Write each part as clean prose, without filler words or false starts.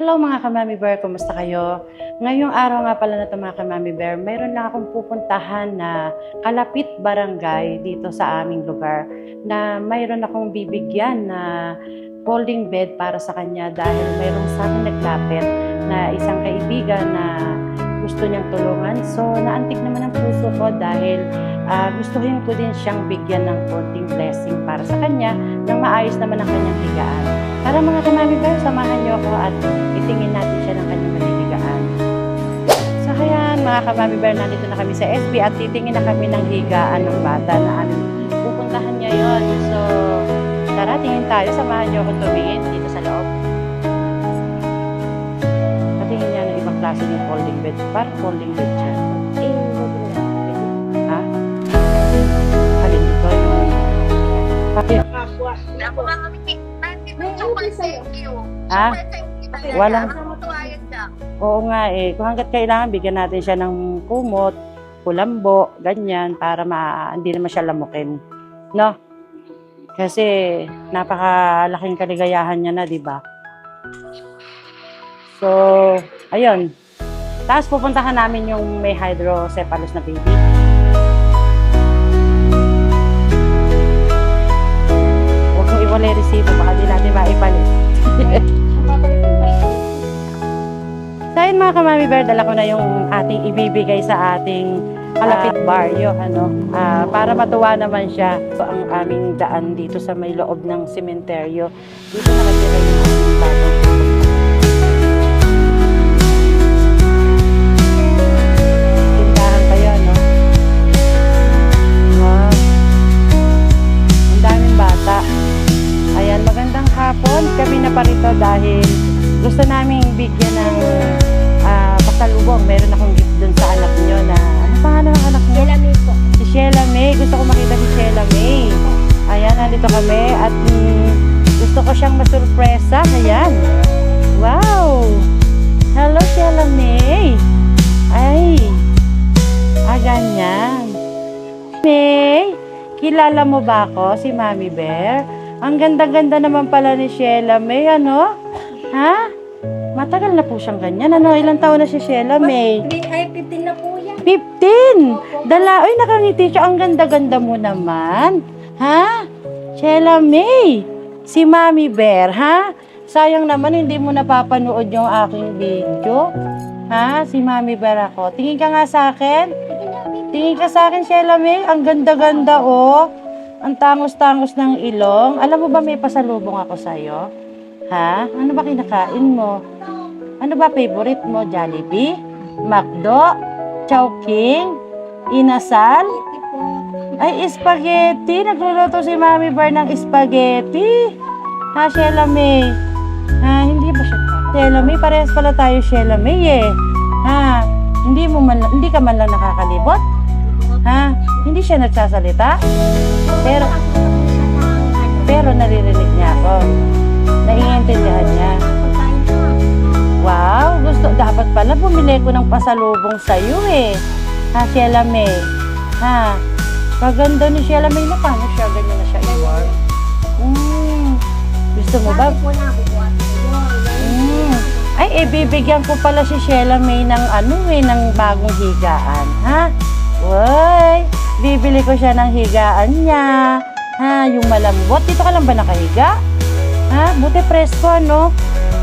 Hello mga Kamami Bear, kumusta kayo? Ngayong araw nga pala na ito mga Kamami Bear, mayroon lang akong pupuntahan na kalapit barangay dito sa aming lugar na mayroon akong bibigyan na folding bed para sa kanya dahil mayroon sa akin naglapit na isang kaibigan na gusto niyang tulungan. So naantig naman ang puso ko dahil gustuhin ko din siyang bigyan ng konting blessing para sa kanya nang maayos naman ang kanyang higaan. Tara mga Kamami Bear, samahan niyo ako at itingin natin siya ng kanyang malihigaan. So ayan mga Kamami Bear, nandito na kami sa SB at titingin na kami ng higaan ng bata na aming pupuntahan niya yon. So tara, tingin tayo, samahan niyo ako tumingin dito sa loob. Patingin niya ng ibang klase ng folding bed. Parang folding bed siya. Ha? Alin ito yung... Ha? Walang... Oo nga eh. Kung hanggat kailangan, bigyan natin siya ng kumot, kulambo, ganyan, para hindi naman siya lamukin. No? Kasi napakalaking kaligayahan niya na, di ba? So, ayun. Tapos pupuntahan namin yung may hydrocephalus na baby. Huwag mong iwalay resibo, baka di natin maipalit. So ayun mga Kamami Bear, dala ko na yung ating ibibigay sa ating kalapit baryo, para matuwa naman siya. So, ang aming daan dito sa may loob ng sementeryo, dito nakatira yung ating batang. Tindahan pa yun, no? Wow. Ang daming bata. Ayan, magandang hapon. Kami na parito dahil gusto naming bigyan ng pasalubong. Meron akong gift dun sa anak nyo na, ano pangalan ng anak nyo? Sheila May po. Si Sheila May. Gusto ko makita si Sheila May. Ayan, nandito kami at gusto ko siyang masurpresa. Ayan. Wow! Hello, Sheila May. Ay. Ganyan. May, kilala mo ba ako, si Mami Bear? Ang ganda-ganda naman pala ni Sheila May, ano? Ha? Matagal na po siyang ganyan. Ano, ilang taon na si Sheila May? Ay, 15 na po yan. 15! Dala, uy, nakangiti siya. Ang ganda-ganda mo naman. Ha? Sheila May, si Mami Bear, ha? Sayang naman, hindi mo napapanood yung aking video. Ha? Si Mami Bear ako. Tingin ka nga sa akin. Tingin ka sa akin, Sheila May. Ang ganda-ganda, oh. Ang tangos-tangos ng ilong. Alam mo ba may pasalubong ako sa'yo? Ha? Ano ba kinakain mo? Ano ba favorite mo? Jollibee? McDo? Chowking? Inasal? Ay, spaghetti. Nagluluto si Mami Bear ng spaghetti. Ha, Sheila May? Ha, hindi ba siya? Sheila May, parehas pala tayo, Sheila May eh. Ha? Hindi ka man lang nakakalibot? Ha? Hindi siya nagsasalita? Pero naririnig niya ako. Naiintindihan niya. Wow, dapat pala bumili ko ng pasalubong sa'yo eh. Ha, Sheila May? Ha? Paganda ni Sheila May na paano siya? Ganyan na siya i-warm. Gusto mo ba? Ay, bibigyan ko pala si Sheila May ng ng bagong higaan. Ha? Uy, bibili ko siya ng higaan niya. Ha, yung malambot. Dito ka lang ba nakahiga? Ha, buti presko, ano?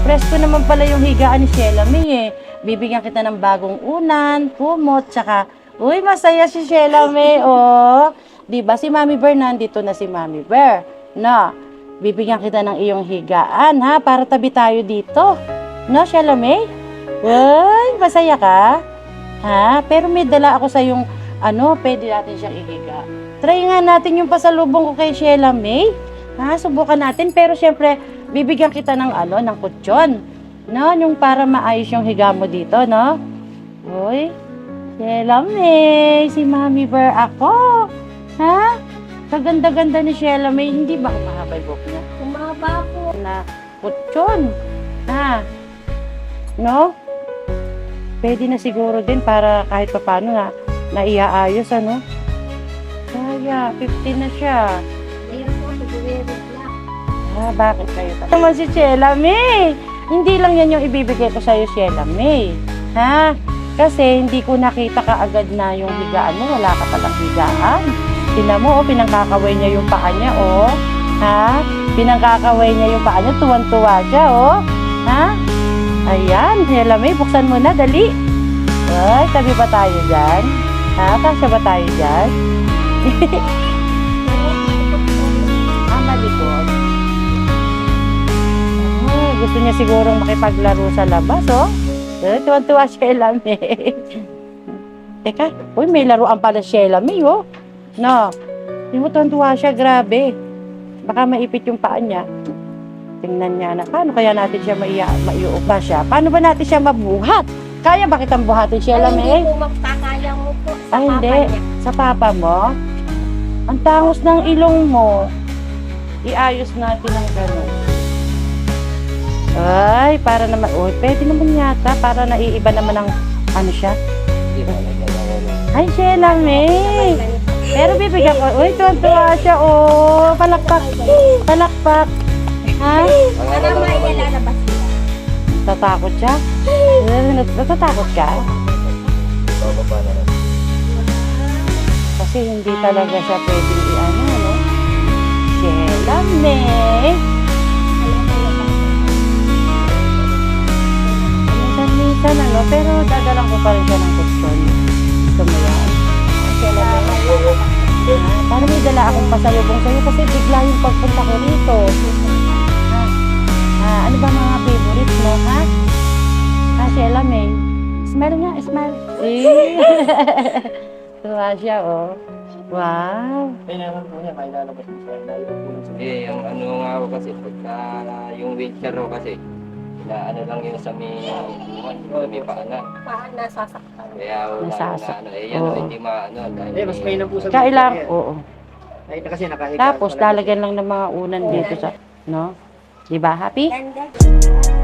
Presko naman pala yung higaan ni Sheila May eh. Bibigyan kita ng bagong unan, kumot, tsaka, uy, masaya si Sheila May, oh. Diba, si Mami Bear, nandito na si Mami Bear. No, bibigyan kita ng iyong higaan, ha, para tabi tayo dito. No, Sheila May? Uy, masaya ka? Ha, pero may dala ako sa yung, pwede natin siyang ihiga. Try nga natin yung pasalubong ko kay Sheila May. Ha, subukan natin. Pero syempre, bibigyan kita ng ng kutsyon. No, yung para maayos yung higa mo dito, no? Uy, Sheila May, si Mami Bear ako. Ha? Kaganda-ganda ni Sheila May. Hindi ba mahaba yung buhok niya? Kumaba po. Na kutsyon. Ha? No? Pwede na siguro din para kahit pa paano naiaayos, ano? Kaya, 15 na siya. Ayun po, nag-uwi lang. Bakit kayo? Naman si Sheila May. Hindi lang yan yung ibibigay ko sa'yo, Sheila May. Ha? Kasi hindi ko nakita kaagad na yung higaan mo. Wala ka palang higaan. Tingnan mo, oh, pinangkakaway niya yung paa niya, oh. Ha? Pinangkakaway niya yung paa niya. Tuwan-tuwa siya, oh. Ha? Ayan, Sheila May, buksan mo na, dali. Ay, tabi ba tayo dyan? Ha? Kasya ba tayo dyan? Malikot. Oh, gusto niya sigurong makipaglaro sa labas, oh. Tuwan-tuwa Sheila May. Teka, uy, may laruan pala Sheila May, oh. No, hindi mo tuwan-tuwa siya, grabe. Baka maipit yung paa niya. Tingnan niya na, paano kaya natin siya maiuupa siya? Paano ba natin siya mabuhat? Kaya ba kitang buhatin, Sheila May? Hindi po makakaya mo po sa Ay, papa hindi. niya. Sa papa mo? Ang tangos ng ilong mo. Iayos natin ang gano'n. Ay, para naman, oh, pwede naman yata, para naiiba naman ang, ano siya? Ay, Sheila May! Pero bibigyan ko, uy, tuwan-tuwa siya, oh, palakpak, palakpak. Ha? Para may lalabas siya. Natatakot siya? Natatakot ka? Kasi hindi talaga siya pwedeng i-ano, no? Sheila May! Minsan, ano, pero dadalang ko pa rin siya ng kutsyon. Gusto mo yan? Sheila May? Para may dala akong pasalubong sa'yo kasi bigla yung pagpunta ko rito. Ano ba mga favorite mo, ha? Sheila May. Smile nga, smile. Tuwa siya, oh. Wow. Eh, yung ano nga ako kasi, pagka yung wheelchair ko kasi, na ano lang yun sa may paanan. Paan nasasaktan. Kaya wala Nasasak- na ano, eh yan, Oo. hindi maano. Eh, mas may po sa Kailang, oo. Ay, kasi nakahiga. Tapos, lalagyan lang ng mga unan dito sa, no? Di ba? Happy? Ganda.